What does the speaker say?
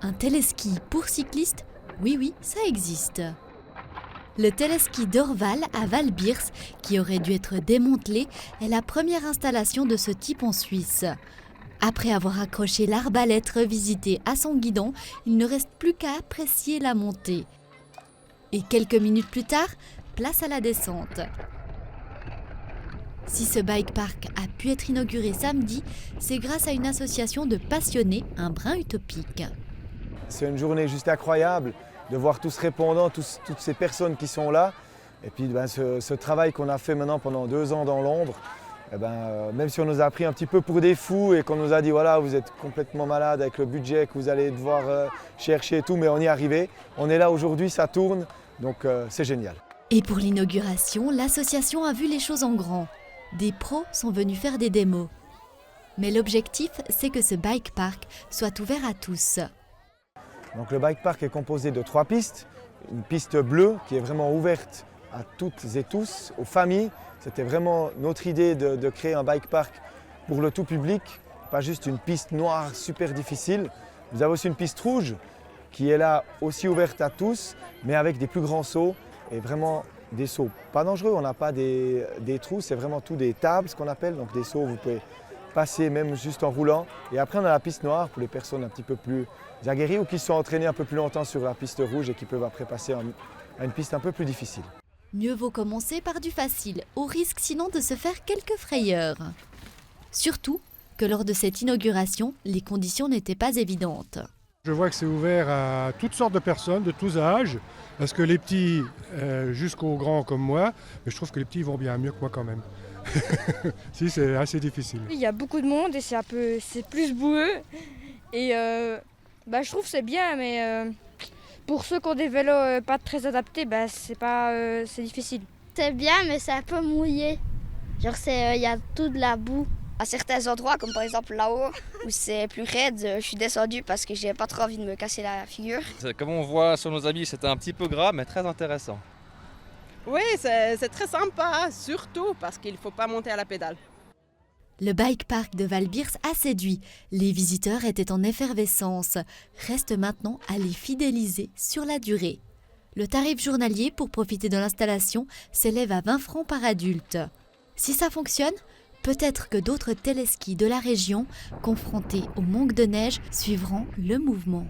Un téléski pour cyclistes? Oui, ça existe. Le téléski d'Orval à Val-Birs, qui aurait dû être démantelé, est la première installation de ce type en Suisse. Après avoir accroché l'arbalète revisitée à son guidon, il ne reste plus qu'à apprécier la montée. Et quelques minutes plus tard, place à la descente. Si ce bike park a pu être inauguré samedi, c'est grâce à une association de passionnés, un brin utopique. C'est une journée juste incroyable de voir tous répondants, toutes ces personnes qui sont là. Et puis ce travail qu'on a fait maintenant pendant 2 ans dans Londres, même si on nous a pris un petit peu pour des fous et qu'on nous a dit voilà, vous êtes complètement malade avec le budget que vous allez devoir chercher et tout, mais on y est arrivé. On est là aujourd'hui, ça tourne, donc c'est génial. Et pour l'inauguration, l'association a vu les choses en grand. Des pros sont venus faire des démos. Mais l'objectif, c'est que ce bike park soit ouvert à tous. Donc le bike park est composé de 3 pistes. Une piste bleue qui est vraiment ouverte à toutes et tous, aux familles. C'était vraiment notre idée de créer un bike park pour le tout public, pas juste une piste noire super difficile. Vous avez aussi une piste rouge qui est là aussi ouverte à tous, mais avec des plus grands sauts et vraiment des sauts pas dangereux. On n'a pas des trous, c'est vraiment tout des tables, ce qu'on appelle, donc des sauts où vous pouvez passer même juste en roulant. Et après on a la piste noire pour les personnes un petit peu plus aguerries ou qui se sont entraînées un peu plus longtemps sur la piste rouge et qui peuvent après passer à une piste un peu plus difficile. Mieux vaut commencer par du facile, au risque sinon de se faire quelques frayeurs. Surtout que lors de cette inauguration, les conditions n'étaient pas évidentes. Je vois que c'est ouvert à toutes sortes de personnes, de tous âges, parce que les petits jusqu'aux grands comme moi, mais je trouve que les petits vont bien mieux que moi quand même. Si, c'est assez difficile. Il y a beaucoup de monde et c'est plus boueux. Et je trouve que c'est bien, mais pour ceux qui ont des vélos pas très adaptés, c'est difficile. C'est bien, mais c'est un peu mouillé. Genre, il y a tout de la boue. À certains endroits, comme par exemple là-haut, où c'est plus raide, je suis descendu parce que j'ai pas trop envie de me casser la figure. Comme on voit sur nos habits, c'était un petit peu gras, mais très intéressant. Oui, c'est très sympa, surtout parce qu'il ne faut pas monter à la pédale. Le bike park de Val-Birs a séduit. Les visiteurs étaient en effervescence. Reste maintenant à les fidéliser sur la durée. Le tarif journalier pour profiter de l'installation s'élève à 20 francs par adulte. Si ça fonctionne, peut-être que d'autres téléskis de la région, confrontés au manque de neige, suivront le mouvement.